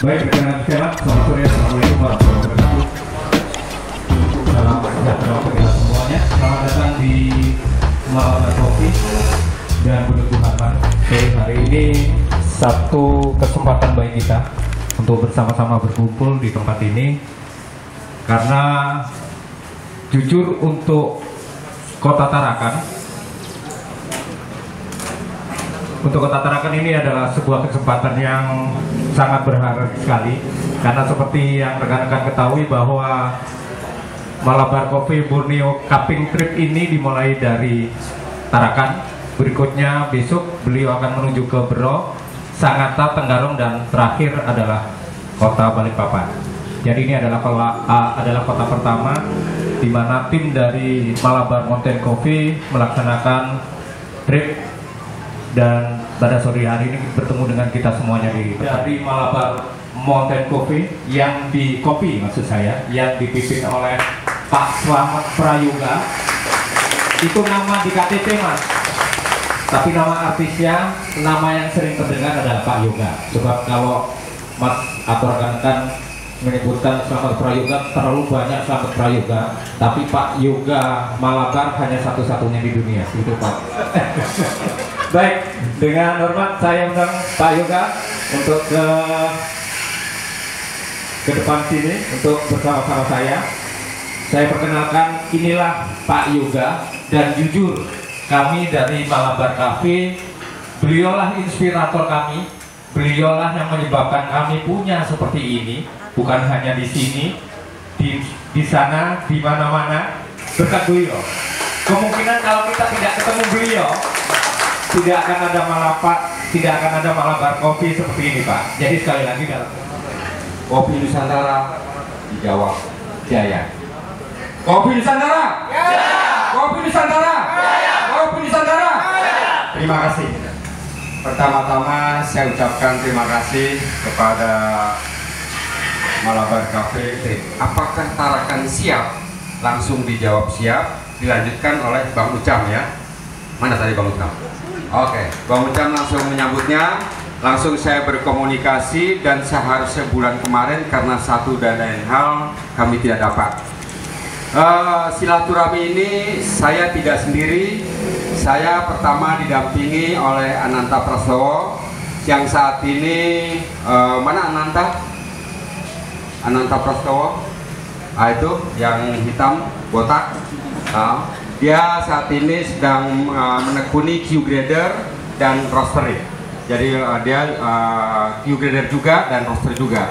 Baik, rekan sekalian, selamat sore, assalamualaikum warahmatullahi wabarakatuh. Salam sejahtera untuk kita semuanya. Selamat datang di Malabar Coffee dan Beduk Muhammad. Hari ini satu kesempatan bagi kita untuk bersama-sama berkumpul di tempat ini, karena jujur untuk Kota Tarakan, ini adalah sebuah kesempatan yang sangat berharga sekali, karena seperti yang rekan-rekan ketahui bahwa Malabar Coffee Borneo Cupping Trip ini dimulai dari Tarakan. Berikutnya besok beliau akan menuju ke Bero, Sangatta, Tenggarong, dan terakhir adalah Kota Balikpapan. Jadi ini adalah kota pertama di mana tim dari Malabar Mountain Coffee melaksanakan trip, dan pada sore hari ini bertemu dengan kita semuanya dari Malabar Mountain Coffee yang maksud saya yang dipimpin oleh Pak Slamet Prayoga. Itu nama di KTP, Mas, tapi nama artisnya, nama yang sering terdengar adalah Pak Yoga. Sebab kalau Mas atau rekan-rekan menyebutkan Slamet Prayoga, terlalu banyak Slamet Prayoga, tapi Pak Yoga Malabar hanya satu-satunya di dunia, itu Pak. Baik, dengan hormat saya undang Pak Yoga untuk ke depan sini untuk bersama-sama saya. Saya perkenalkan, inilah Pak Yoga, dan jujur kami dari Malabar Cafe, beliaulah inspirator kami, beliaulah yang menyebabkan kami punya seperti ini, bukan hanya di sini, di sana, di mana-mana, berkat beliau. Kemungkinan kalau kita tidak ketemu beliau, tidak akan ada Malabar Coffee seperti ini, Pak. Jadi sekali lagi, Kopi Nusantara dijawab jaya. Kopi Nusantara, jaya. Kopi Nusantara, jaya. Kopi Nusantara, jaya. Terima kasih. Pertama-tama saya ucapkan terima kasih kepada Malabar Cafe. Apakah Tarakan siap? Langsung dijawab siap. Dilanjutkan oleh Bang Ucam, ya. Mana tadi Bang Ucam? Oke, Bang Ucam langsung menyambutnya. Langsung saya berkomunikasi, dan seharusnya bulan kemarin karena satu dan lain hal kami tidak dapat. Silaturahmi ini saya tidak sendiri. Saya pertama didampingi oleh Ananta Prasowo yang saat ini mana Ananta? Ananta Prastowo. Itu yang hitam botak. Dia saat ini sedang menekuni Q grader dan roastery. Jadi dia Q grader juga dan roaster juga.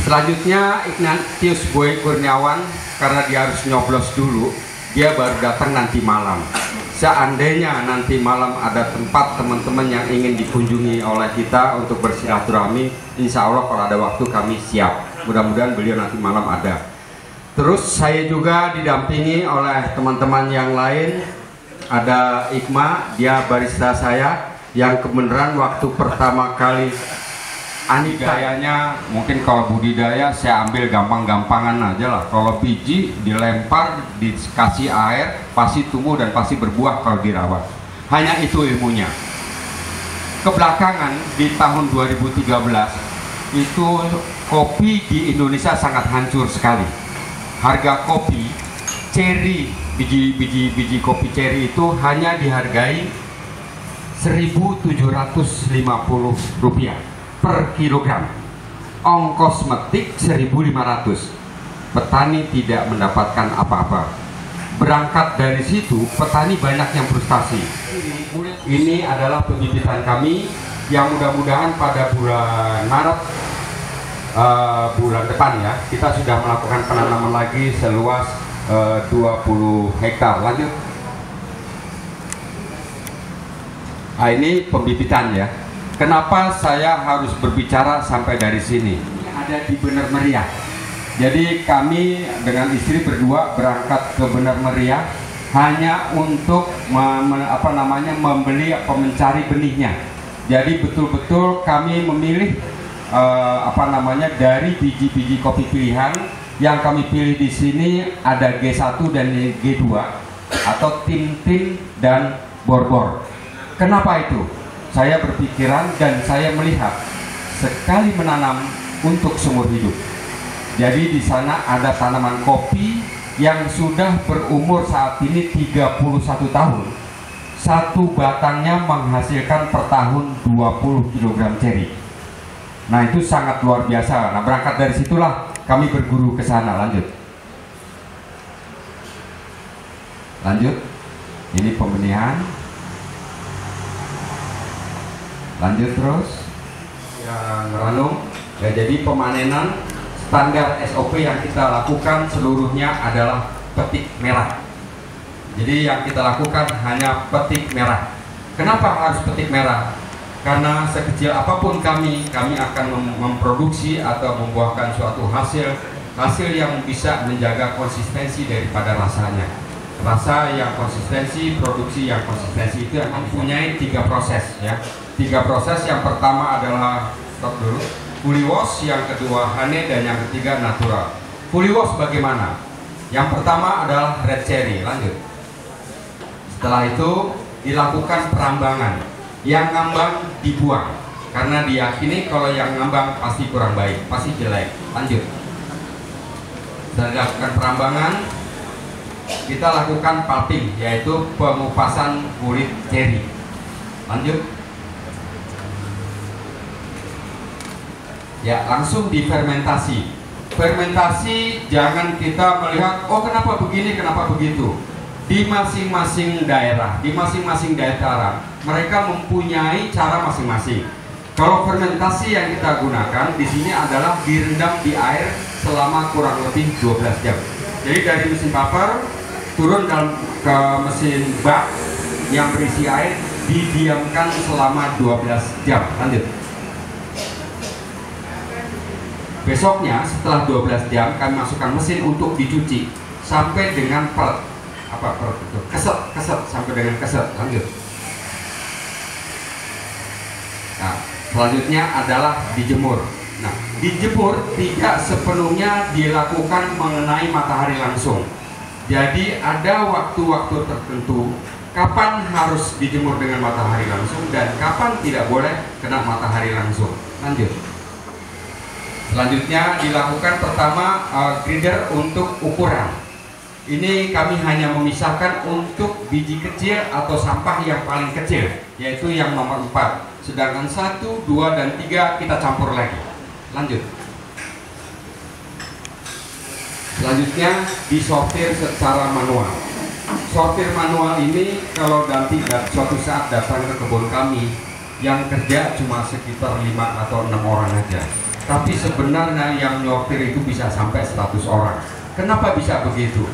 Selanjutnya Ignatius Boy Kurniawan, karena dia harus nyoblos dulu, dia baru datang nanti malam. Seandainya nanti malam ada tempat teman-teman yang ingin dikunjungi oleh kita untuk bersilaturahmi, insya Allah kalau ada waktu kami siap. Mudah-mudahan beliau nanti malam ada. Terus saya juga didampingi oleh teman-teman yang lain. Ada Ikma, dia barista saya yang kebenaran waktu pertama kali budidayanya, mungkin kalau budidaya saya ambil gampang-gampangan aja lah. Kalau biji dilempar, dikasih air, pasti tumbuh dan pasti berbuah kalau dirawat. Hanya itu ilmunya. Kebelakangan di tahun 2013 itu kopi di Indonesia sangat hancur sekali. Harga kopi cherry, biji kopi cherry itu hanya dihargai Rp1.750 per kilogram, ongkos metik 1.500. Petani tidak mendapatkan apa-apa. Berangkat dari situ, petani banyak yang frustasi. Ini adalah pembibitan kami yang mudah-mudahan pada bulan Maret bulan depan ya, kita sudah melakukan penanaman lagi seluas 20 hektar. Lanjut. Nah, ini pembibitan ya. Kenapa saya harus berbicara sampai dari sini? Ini ada di Bener Meriah. Jadi kami dengan istri berdua berangkat ke Bener Meriah hanya untuk membeli mencari benihnya. Jadi betul-betul kami memilih dari biji-biji kopi pilihan. Yang kami pilih di sini ada G1 dan G2 atau Tim-Tim dan Bor-Bor. Kenapa itu? Saya berpikiran dan saya melihat sekali menanam untuk seumur hidup. Jadi di sana ada tanaman kopi yang sudah berumur saat ini 31 tahun. Satu batangnya menghasilkan per tahun 20 kg ceri. Nah itu sangat luar biasa. Nah berangkat dari situlah kami berguru ke sana. Lanjut. Lanjut. Ini pembenihan. Lanjut terus yang ranum ya. Jadi pemanenan standar SOP yang kita lakukan seluruhnya adalah petik merah. Jadi yang kita lakukan hanya petik merah. Kenapa harus petik merah? Karena sekecil apapun kami akan memproduksi atau membuahkan suatu hasil yang bisa menjaga konsistensi daripada rasanya. Rasa yang konsistensi, produksi yang konsistensi itu akan mempunyai 3 proses ya. 3 proses. Yang pertama adalah fully wash, yang kedua hane, dan yang ketiga natural. Fully wash bagaimana? Yang pertama adalah red cherry. Lanjut. Setelah itu dilakukan perambangan. Yang ngambang dibuang karena diyakini kalau yang ngambang pasti kurang baik, pasti jelek. Lanjut. Setelah dilakukan perambangan, kita lakukan pulping, yaitu pengupasan kulit ceri. Lanjut. Ya, langsung difermentasi. Fermentasi jangan kita melihat, oh kenapa begini, kenapa begitu. Di masing-masing daerah, mereka mempunyai cara masing-masing. Kalau fermentasi yang kita gunakan di sini adalah direndam di air selama kurang lebih 12 jam. Jadi dari mesin paper turun ke mesin bak yang berisi air, didiamkan selama 12 jam. Lanjut. Besoknya setelah 12 jam kami masukkan mesin untuk dicuci sampai dengan keset sampai dengan keset. Lanjut. Nah, selanjutnya adalah dijemur. Nah, dijemur tidak sepenuhnya dilakukan mengenai matahari langsung. Jadi ada waktu-waktu tertentu kapan harus dijemur dengan matahari langsung dan kapan tidak boleh kena matahari langsung. Lanjut. Selanjutnya dilakukan pertama grinder untuk ukuran. Ini kami hanya memisahkan untuk biji kecil atau sampah yang paling kecil, yaitu yang nomor 4. Sedangkan 1, 2, dan 3 kita campur lagi. Lanjut. Selanjutnya disortir secara manual. Sortir manual ini kalau nanti suatu saat datang ke kebun kami, yang kerja cuma sekitar 5 atau 6 orang aja. Tapi sebenarnya yang nyortir itu bisa sampai 100 orang. Kenapa bisa begitu?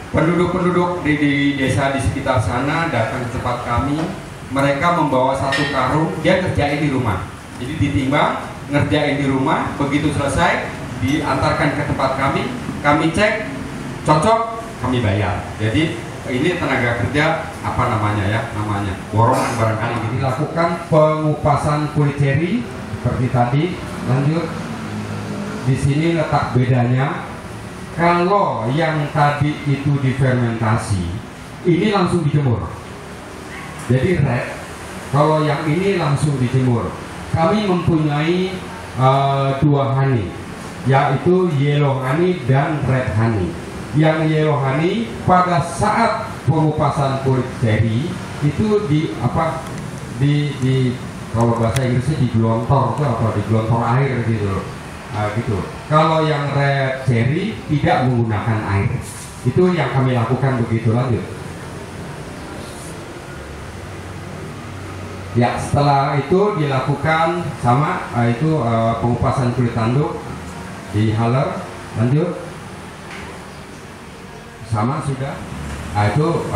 Penduduk-penduduk di desa di sekitar sana datang ke tempat kami, mereka membawa satu karung, dia kerjain di rumah. Jadi ditimbang, ngerjain di rumah, begitu selesai, diantarkan ke tempat kami cek, cocok, kami bayar. Jadi ini tenaga kerja apa namanya ya, namanya borongan barangkali. Jadi lakukan pengupasan kulit ceri seperti tadi. Lanjut, di sini letak bedanya. Kalau yang tadi itu difermentasi, ini langsung dijemur. Jadi red. Kalau yang ini langsung dijemur. Kami mempunyai 2 honey, yaitu yellow honey dan red honey. Yang yellow honey pada saat pengupasan kulit ceri itu di kalau bahasa Inggrisnya digelontor, itu apa, digelontor air gitu. Gitu. Kalau yang red cherry tidak menggunakan air. Itu yang kami lakukan begitu. Lanjut. Ya, setelah itu dilakukan sama pengupasan kulit tanduk di haler. Lanjut. Sama sudah. Itu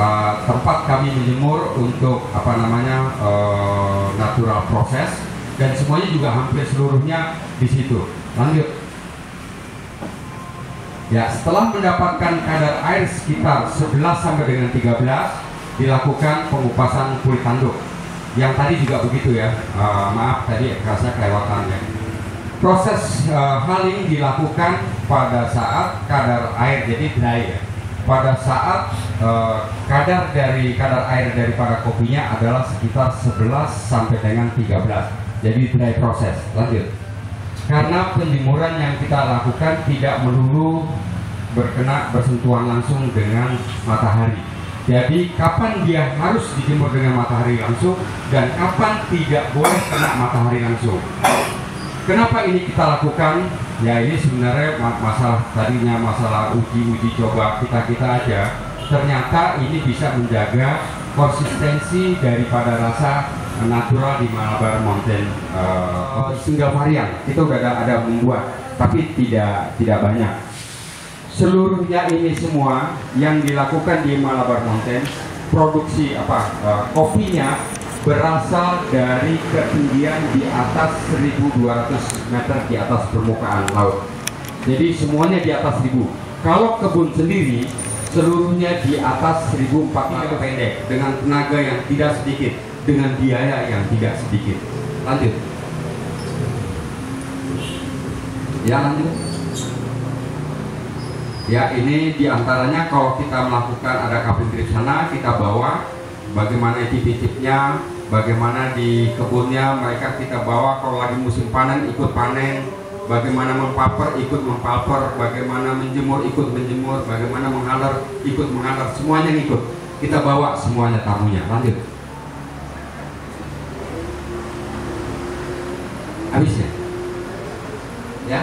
tempat kami menjemur untuk natural proses, dan semuanya juga hampir seluruhnya di situ. Lanjut. Ya, setelah mendapatkan kadar air sekitar 11 sampai dengan 13, dilakukan pengupasan kulit tanduk. Yang tadi juga begitu ya. Maaf tadi rasanya kelewatan ya. Proses hulling dilakukan pada saat kadar air jadi dry ya. Pada saat kadar air daripada kopinya adalah sekitar 11 sampai dengan 13. Jadi dry proses. Lanjut. Karena penjemuran yang kita lakukan tidak melulu bersentuhan langsung dengan matahari. Jadi kapan dia harus dijemur dengan matahari langsung dan kapan tidak boleh kena matahari langsung. Kenapa ini kita lakukan? Ya, ini sebenarnya masalah uji coba kita aja. Ternyata ini bisa menjaga konsistensi daripada rasa natural di Malabar Mountain. Single varian itu udah ada membuat, tapi tidak banyak. Seluruhnya ini semua yang dilakukan di Malabar Mountain, produksi kopinya berasal dari ketinggian di atas 1.200 meter di atas permukaan laut. Jadi semuanya di atas 1.000. Kalau kebun sendiri seluruhnya di atas 1.400 pendek, dengan tenaga yang tidak sedikit, dengan biaya yang tidak sedikit. Lanjut. Ya, lanjut. Ya, ini diantaranya kalau kita melakukan ada kapling trip sana, kita bawa bagaimana tip-tipnya, bagaimana di kebunnya mereka kita bawa, kalau lagi musim panen ikut panen, bagaimana mempaper ikut mempaper, bagaimana menjemur ikut menjemur, bagaimana menghaler ikut menghaler, semuanya ikut. Kita bawa semuanya tamunya. Lanjut. Habis ya? Ya?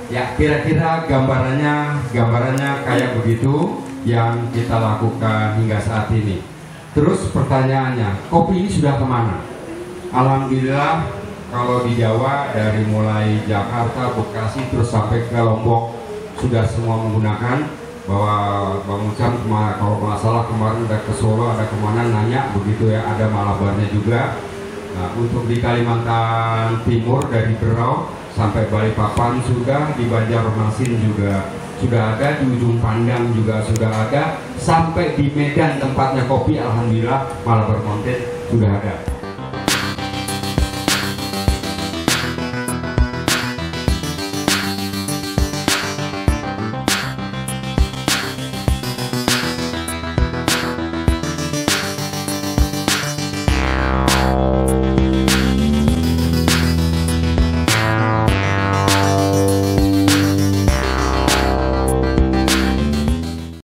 Ya, kira-kira gambarannya kayak begitu yang kita lakukan hingga saat ini. Terus pertanyaannya, kopi ini sudah kemana? Alhamdulillah, kalau di Jawa dari mulai Jakarta, Bekasi terus sampai ke Lombok sudah semua menggunakan. Bahwa Bang Ucam kalau nggak salah kemarin ada ke Solo, ada kemana nanya begitu ya, ada Malabarnya juga. Nah, untuk di Kalimantan Timur dari Berau sampai Balikpapan sudah, di Banjarmasin juga sudah ada, di ujung Pandang juga sudah ada, sampai di Medan tempatnya kopi alhamdulillah Malabar Mountain sudah ada.